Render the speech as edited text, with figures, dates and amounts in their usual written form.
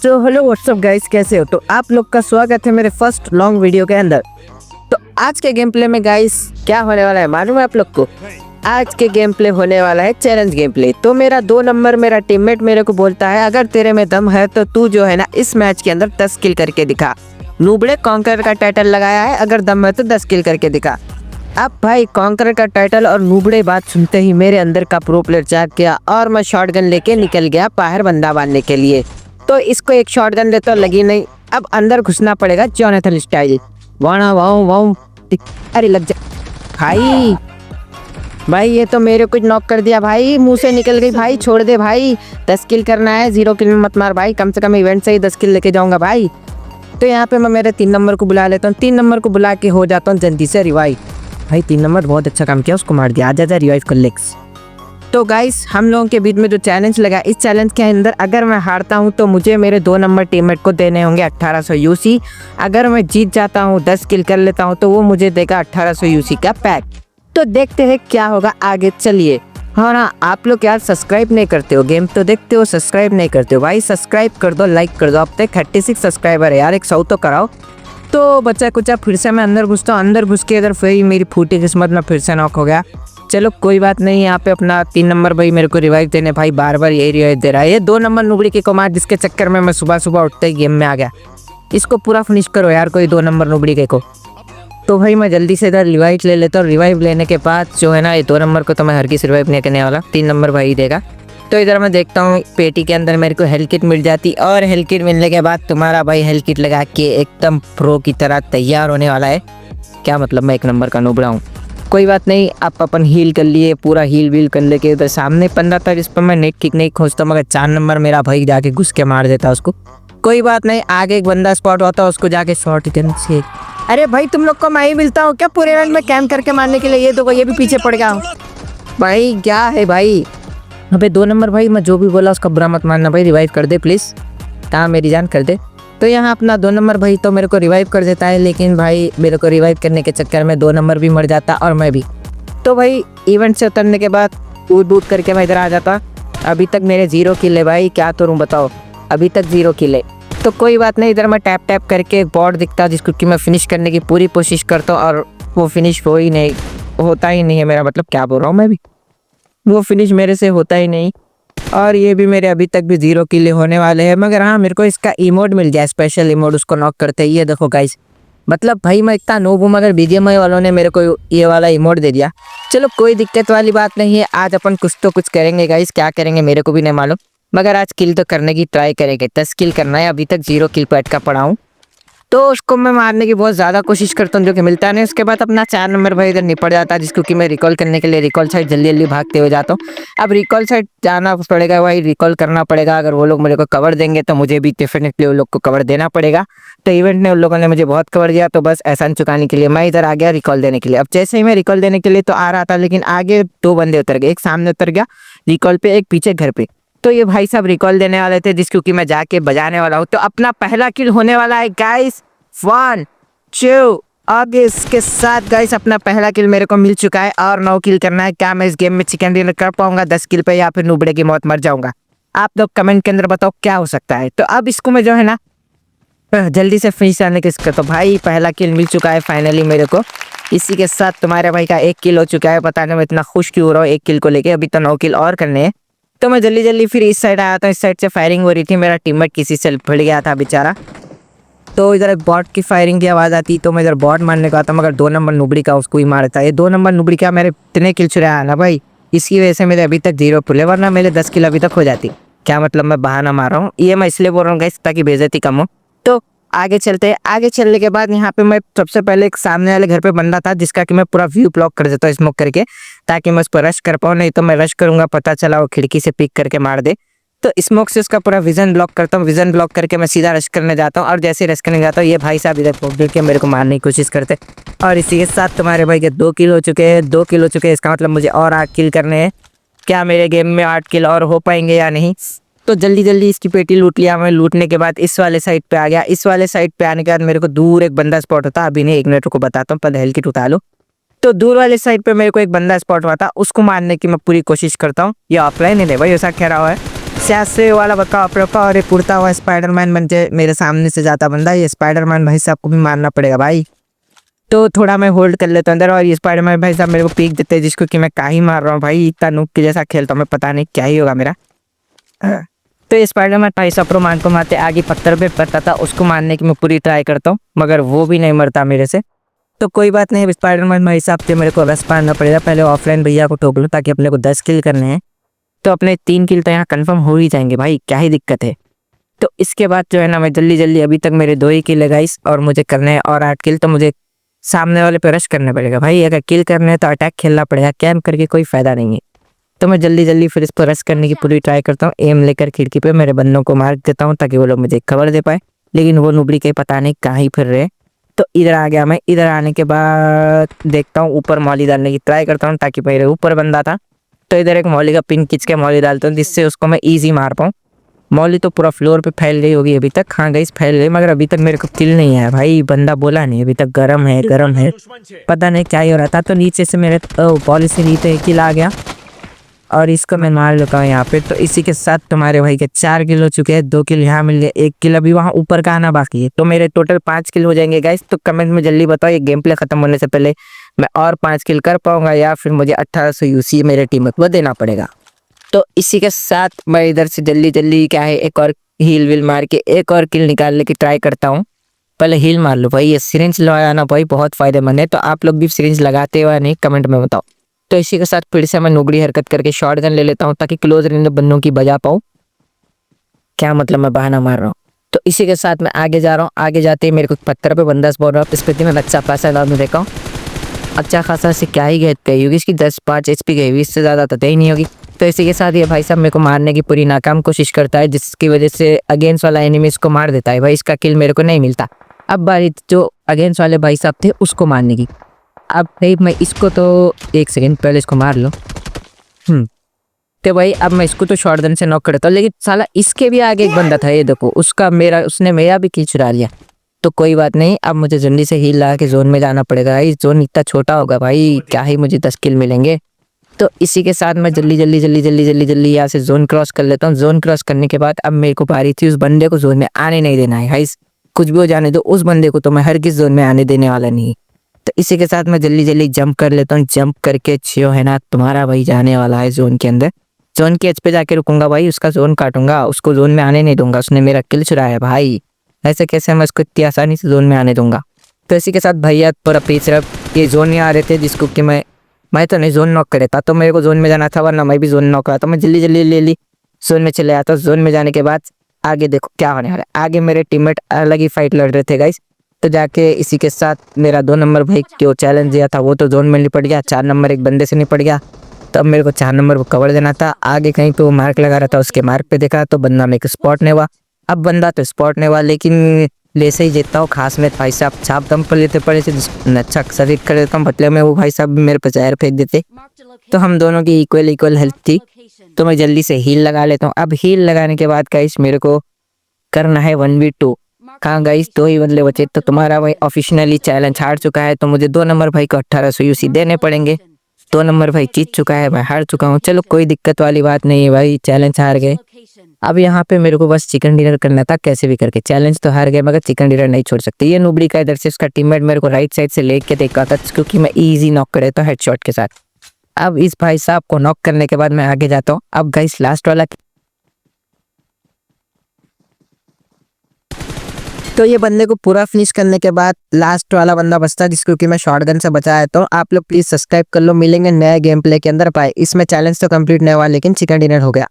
तो hello what's up guys, कैसे हो? तो आप लोग का स्वागत है मेरे फर्स्ट लॉन्ग वीडियो के अंदर। तो आज के गेम प्ले में गाइस क्या होने वाला है मालूम है आप लोग को? आज के गेम प्ले होने वाला है चैलेंज गेम प्ले। तो मेरा 2 नंबर मेरा टीममेट मेरे को बोलता है अगर तेरे में दम है तो तू जो है ना इस मैच के अंदर 10 किल करके दिखा। नूबड़े कॉन्कर का टाइटल लगाया है, अगर दम है तो 10 किल करके दिखा। अब भाई कॉन्कर का टाइटल और नूबड़े बात सुनते ही मेरे अंदर का प्रो प्लेयर जाग गया और मैं शॉटगन लेके निकल गया बाहर बंदा मारने के लिए। तो इसको एक शॉटगन ले तो लगी नहीं, अब अंदर घुसना पड़ेगा जोनाथन स्टाइल। वाणा वाओ वाओ, अरे लग जा भाई ये तो मेरे कुछ नॉक कर दिया भाई, मुंह से निकल गई भाई। छोड़ दे भाई, 10 किल करना है, 0 किल में मत मार भाई। कम से कम इवेंट से ही 10 किल लेके जाऊंगा भाई। तो यहाँ पे मैं मेरे 3 नंबर को बुला लेता हूँ। 3 नंबर को बुला के हो जाता हूँ जल्दी से रिवाइव। भाई 3 नंबर बहुत अच्छा काम किया, उसको मार दिया। आजा जा रिवाइव कर लेक्स। तो गाइस हम लोगों के बीच में जो चैलेंज लगा, इस चैलेंज के अंदर अगर मैं हारता हूं तो मुझे मेरे 2 नंबर टीममेट को देने होंगे 1800 यूसी। अगर मैं जीत जाता हूं, 10 किल कर लेता हूं, तो वो मुझे देगा 1800 यूसी का पैक। तो देखते हैं क्या होगा आगे, चलिए। हाँ ना, आप लोग यार सब्सक्राइब नहीं करते हो, गेम तो देखते हो सब्सक्राइब नहीं करते हो भाई। सब्सक्राइब कर दो, लाइक कर दो। अब तक 36 सब्सक्राइबर है यार, एक 100 तो कराओ। तो बच्चा कुचा फिर से मैं अंदर घुसता हूँ। अंदर घुस के इधर फिर मेरी फूटी किस्मत में फिर से नॉक हो गया। चलो कोई बात नहीं, यहाँ पे अपना 3 नंबर भाई मेरे को रिवाइव देने भाई बार बार यही रिवाइव दे रहा है। ये 2 नंबर नुबड़ी के को मार, जिसके चक्कर में मैं सुबह सुबह उठते ही गेम में आ गया। इसको पूरा फिनिश करो यार कोई 2 नंबर नुबड़ी के को। तो भाई मैं जल्दी से इधर रिवाइव ले लेता हूँ। रिवाइव लेने के बाद जो है ना ये 2 नंबर को तो मैं हर किसी रिवाइव नहीं करने वाला, 3 नंबर भाई देगा। तो इधर मैं देखता हूँ पेटी के अंदर मेरे को हेल्थ किट मिल जाती, और हेल्थ किट मिलने के बाद तुम्हारा भाई हेल्थ किट लगा के एकदम प्रो की तरह तैयार होने वाला है। क्या मतलब मैं 1 नंबर का नुबड़ा हूँ, कोई बात नहीं। आप अपन हील कर लिए, पूरा हील वील कर लेके उधर सामने 15 था, इस पर मैं नेट किक नहीं खोजता, मगर 4 नंबर मेरा भाई जाके घुस के मार देता उसको। कोई बात नहीं, आगे एक बंदा स्पॉट होता है, उसको जाके शॉर्ट गन से। अरे भाई तुम लोग को मैं ही मिलता हूँ क्या पूरे राउंड में कैम्प करके मारने के लिए? ये तो ये भी पीछे पड़ गया भाई, क्या है भाई? अबे 2 नंबर भाई मैं जो भी बोला उसका बुरा मत मानना भाई, रिवाइव कर दे प्लीज़। हाँ मेरी जान कर दे। तो यहाँ अपना 2 नंबर भाई तो मेरे को रिवाइव कर देता है, लेकिन भाई मेरे को रिवाइव करने के चक्कर में 2 नंबर भी मर जाता और मैं भी। तो भाई इवेंट से उतरने के बाद कूद करके मैं इधर आ जाता। अभी तक मेरे 0 किल है भाई, क्या करूँ बताओ, अभी तक 0 किल है। तो कोई बात नहीं, इधर मैं टैप टैप करके एक बॉट दिखता जिसको कि मैं फिनिश करने की पूरी कोशिश करता हूँ, और वो फिनिश हो ही नहीं, होता ही नहीं है मेरा। मतलब क्या बोल रहा हूँ मैं भी, वो फिनिश मेरे से होता ही नहीं। और ये भी मेरे अभी तक भी 0 किल होने वाले हैं। मगर हाँ मेरे को इसका इमोट मिल जाए, स्पेशल इमोट, उसको नॉक करते ही। ये देखो गाइस, मतलब भाई मैं इतना नोब हूँ मगर बीजीएमआई वालों ने मेरे को ये वाला इमोट दे दिया। चलो कोई दिक्कत वाली बात नहीं है, आज अपन कुछ तो कुछ करेंगे गाइस। क्या करेंगे मेरे को भी नहीं मालूम, मगर आज किल तो करने की ट्राई करेंगे। 10 किल करना है, अभी तक 0 किल पे अटका पड़ा हूँ। तो उसको मैं मारने की बहुत ज़्यादा कोशिश करता हूँ, जो कि मिलता नहीं। उसके बाद अपना 4 नंबर भाई इधर निपट जाता है, जिसको कि मैं रिकॉल करने के लिए रिकॉल साइड जल्दी जल्दी भागते हुए जाता हूँ। अब रिकॉल साइड जाना पड़ेगा भाई, रिकॉल करना पड़ेगा। अगर वो लोग मेरे को कवर देंगे तो मुझे भी डेफिनेटली उन लोग को कवर देना पड़ेगा। तो इवेंट ने उन लोगों ने मुझे बहुत कवर दिया, तो बस एहसान चुकाने के लिए मैं इधर आ गया रिकॉल देने के लिए। अब जैसे ही मैं रिकॉल देने के लिए तो आ रहा था, लेकिन आगे 2 बंदे उतर गए। एक सामने उतर गया रिकॉल पे, एक पीछे घर पे। तो ये भाई साहब रिकॉल देने वाले थे, जिसको कि मैं जाके बजाने वाला हूँ। तो अपना पहला किल होने वाला है गाइस, 1 2। आगे इसके साथ गाइस अपना पहला किल मेरे को मिल चुका है, और 9 किल करना है। क्या मैं इस गेम में चिकन डिनर कर पाऊंगा 10 किल पे, या फिर नुबड़े की मौत मर जाऊंगा? आप लोग कमेंट के अंदर बताओ क्या हो सकता है। तो अब इसको मैं जो है ना जल्दी से फिनिश आने के। तो भाई पहला किल मिल चुका है फाइनली मेरे को। इसी के साथ तुम्हारे भाई का 1 किल हो चुका है। पता नहीं मैं इतना खुश क्यों हो रहा हूँ 1 किल को लेके, अभी तो 9 किल और करने हैं। तो मैं जल्दी जल्दी फिर इस साइड आया था, इस साइड से फायरिंग हो रही थी, मेरा टीममेट किसी से भिड़ गया था बेचारा। तो इधर बॉट की फायरिंग की आवाज़ आती, तो मैं इधर बॉट मारने का था, मगर 2 नंबर नुबड़ी का उसको ही मारा था। ये 2 नंबर नुबड़ी का मेरे इतने किल चुराया ना भाई, इसकी वजह से मेरे अभी तक 0 किल है, वरना मेरे 10 किल अभी तक हो जाती। क्या मतलब मैं बहाना मार रहा हूँ, ये मैं इसलिए बोल रहा हूँ गाइस ताकि बेइज्जती कम हो। तो आगे चलते हैं। आगे चलने के बाद यहाँ पे मैं सबसे पहले एक सामने वाले घर पे बंदा था, जिसका कि मैं पूरा व्यू ब्लॉक कर देता हूँ स्मोक करके, ताकि मैं उस पर रश कर पाऊँ। नहीं तो मैं रश करूँगा, पता चला वो खिड़की से पिक करके मार दे। तो स्मोक से उसका पूरा विजन ब्लॉक करता हूँ। विजन ब्लॉक करके मैं सीधा रश करने जाता हूँ, और जैसे रश करने जाता हूँ ये भाई साहब इधर पहुँच के मेरे को मारने की कोशिश करते। और इसी के साथ तुम्हारे भाई के 2 किल हो चुके हैं। 2 किल हो चुके हैं, इसका मतलब मुझे और 8 किल करने हैं। क्या मेरे गेम में 8 किल और हो पाएंगे या नहीं? तो जल्दी जल्दी इसकी पेटी लूट लिया मैं। लूटने के बाद इस वाले साइड पे आ गया। इस वाले साइड पे आने के बाद मेरे को दूर एक बंदा स्पॉट होता। अभी नहीं, 1 मिनट को बताता हूँ, पहले हेल्थ किट उतार लो। तो दूर वाले साइड पे मेरे को एक बंदा स्पॉट हुआ था, उसको मारने की मैं पूरी कोशिश करता हूँ। ये ऑफलाइन ही नहीं भाई, ऐसा कह रहा है। सियासे वाला बक्का अपरका और एक उड़ता हुआ स्पाइडरमैन बन के मेरे सामने से जाता बंदा। ये स्पाइडरमैन भाई साहब को भी मारना पड़ेगा भाई। तो थोड़ा मैं होल्ड कर लेता हूँ अंदर और ये स्पाइडरमैन भाई साहब मेरे को पीक देते हैं, जिसको कि मैं का ही मार रहा हूँ भाई। इतना नूक के जैसा खेलता हूँ मैं, पता नहीं क्या ही होगा मेरा। तो ये स्पाइडरमैन भाई साहब प्रोमान को मारते आगे पत्थर पे पड़ता था, उसको मारने की मैं पूरी ट्राई करता हूँ, मगर वो भी नहीं मरता मेरे से। तो कोई बात नहीं, स्पाइडरमैन भाई साहब से मेरे को बस पाना पड़ेगा। पहले ऑफलाइन भैया को ठोक लो ताकि अपने को 10 किल करने हैं। तो अपने 3 किल तो यहाँ कंफर्म हो ही जाएंगे भाई, क्या ही दिक्कत है। तो इसके बाद जो है ना मैं जल्दी जल्दी, अभी तक मेरे 2 ही किल है गाइस और मुझे करने हैं और 8 किल। तो मुझे सामने वाले पे रश करना पड़ेगा भाई। अगर किल करने हैं तो अटैक खेलना पड़ेगा, कैम्प करके कोई फायदा नहीं है। तो मैं जल्दी जल्दी फिर इस पर रश करने की पूरी ट्राई करता हूँ। एम लेकर खिड़की पे मेरे बंदों को मार देता हूँ ताकि वो लोग मुझे खबर दे पाए, लेकिन वो नुबड़ी के पता नहीं कहाँ ही फिर रहे। तो इधर आ गया मैं। इधर आने के बाद देखता हूँ, ऊपर मौली डालने की ट्राई करता हूँ ताकि मेरे ऊपर बंदा था। तो इधर एक मौली का पिन खींच के मौली डालता हूँ, जिससे उसको मैं ईजी मार पाऊँ। मौली तो पूरा फ्लोर पे फैल गई होगी अभी तक। हाँ गाइस फैल गई, मगर अभी तक मेरे को किल नहीं आया भाई। बंदा बोला नहीं अभी तक गरम है गरम है, पता नहीं क्या ही हो रहा था। तो नीचे से मेरे पॉलिसी नीचे किल आ गया और इसको मैं मार लेता हूँ यहाँ पे। तो इसी के साथ तुम्हारे भाई के 4 किल हो चुके हैं। 2 किल यहाँ मिल गए, 1 किल अभी वहाँ ऊपर का आना बाकी है। तो मेरे टोटल 5 किल हो जाएंगे गाइस। तो कमेंट में जल्दी बताओ ये गेम प्ले खत्म होने से पहले मैं और 5 किल कर पाऊंगा या फिर मुझे 1800 यूसी मेरे टीम को देना पड़ेगा। तो इसी के साथ मैं इधर से जल्दी जल्दी क्या है एक और हील विल मार के एक और किल निकालने की ट्राई करता हूँ। पहले हील मार लो भाई, ये सिरिंज लगाना भाई बहुत फायदेमंद है। तो आप लोग भी सिरिंज लगाते हो या नहीं कमेंट में बताओ। तो इसी के साथ फिर से मैं नुगड़ी हरकत करके शॉटगन ले लेता हूँ ताकि क्लोज रेंज बंदों की बजा पाऊँ। क्या मतलब मैं बहाना मार रहा हूँ। तो इसी के साथ मैं आगे जा रहा हूँ। आगे जाते ही मेरे को पत्थर पे बंदा स्पॉट रहा है। इस पे मैं अच्छा खासा नाम देखा हूँ, अच्छा खासा से क्या ही गई होगी इसकी 10-5 HP गई हुई, इससे ज़्यादा तो ही नहीं होगी। तो इसी के साथ ये भाई साहब मेरे को मारने की पूरी नाकाम कोशिश करता है, जिसकी वजह से अगेंस्ट वाला एनिमी इसको मार देता है भाई। इसका किल मेरे को नहीं मिलता। अब बारी जो अगेंस्ट वाले भाई साहब थे उसको मारने की। अब भाई मैं इसको तो 1 सेकेंड पहले इसको मार लो। तो भाई अब मैं इसको तो शॉटगन से नॉक करता हूँ, लेकिन साला इसके भी आगे एक बंदा था, ये देखो उसने मेरा भी किल चुरा लिया। तो कोई बात नहीं, अब मुझे जल्दी से हील लगा के जोन में जाना पड़ेगा। इस जोन इतना छोटा होगा भाई, क्या ही मुझे 10 किल मिलेंगे। तो इसी के साथ मैं जल्दी यहाँ से जोन क्रॉस कर लेता हूँ। जोन क्रॉस करने के बाद अब मेरे को बारी थी उस बंदे को जोन में आने नहीं देना है भाई। कुछ भी हो जाने दो, उस बंदे को तो मैं हर किस जोन में आने देने वाला नहीं। तो इसी के साथ मैं जल्दी जंप कर लेता हूँ। जंप करके छियो है ना तुम्हारा भाई जाने वाला है जोन के अंदर। जोन के एज पे जाके रुकूंगा भाई, उसका जोन काटूंगा, उसको जोन में आने नहीं दूंगा। उसने मेरा किल चुराया भाई, ऐसे कैसे मैं उसको इतनी आसानी से जोन में आने दूंगा। तो इसी के साथ भैया पर अपनी तरफ ये जोन में आ रहे थे, जिसको कि मैं तो नहीं जोन नॉक करे था। तो मेरे को जोन में जाना था, वरना मैं भी जोन नॉक रहा था। मैं जल्दी ले ली जोन में चले आता। जोन में जाने के बाद आगे देखो क्या होने वाला है। आगे मेरे टीममेट अलग ही फाइट लड़ रहे थे गाइस। तो जाके इसी के साथ मेरा 2 नंबर भाई जो चैलेंज दिया था वो तो जोन में निपट गया। 4 नंबर एक बंदे से निपट गया। तब मेरे को 4 नंबर को कवर देना था। आगे कहीं पे वो मार्क लगा रहा था, उसके मार्क पे देखा तो बंदा मेरे को स्पॉट नहीं हुआ। अब बंदा तो स्पॉट नहीं हुआ, लेकिन लेसे ही जीतता हूँ। खास में भाई साहब छाप दम पर लेते पड़े से अच्छा शरीर कर देता हूँ, बदले में वो भाई साहब मेरे पे जहर फेंक देते। तो हम दोनों की इक्वल हेल्थ थी। तो मैं जल्दी से हील लगा लेता हूँ। अब हील लगाने के बाद गाइस मेरे को करना है 1v2। कहाँ गाइस 2 ही बदले बचे। तो तुम्हारा भाई ऑफिशियली चैलेंज हार चुका है। तो मुझे 2 नंबर भाई को 1800 यूसी देने पड़ेंगे। 2 नंबर भाई जीत चुका है, मैं हार चुका हूँ। चलो कोई दिक्कत वाली बात नहीं है भाई, चैलेंज हार गए। अब यहाँ पे मेरे को बस चिकन डिनर करना था कैसे भी करके। चैलेंज तो हार गए, मगर चिकन डिनर नहीं छोड़ सकते। ये नुबड़ी का इधर से उसका टीममेट मेरे को राइट साइड से लेके देखा था, क्योंकि मैं इजी नॉक करे तो हेडशॉट के साथ। अब इस भाई साहब को नॉक करने के बाद मैं आगे जाता हूँ। अब गाइस लास्ट वाला, तो ये बंदे को पूरा फिनिश करने के बाद लास्ट वाला बंदा बचता है, जिसको कि मैं शॉटगन से बचाया। तो आप लोग प्लीज सब्सक्राइब कर लो। मिलेंगे नए गेम प्ले के अंदर। पाए इसमें चैलेंज तो कंप्लीट नहीं हुआ, लेकिन चिकन डिनर हो गया।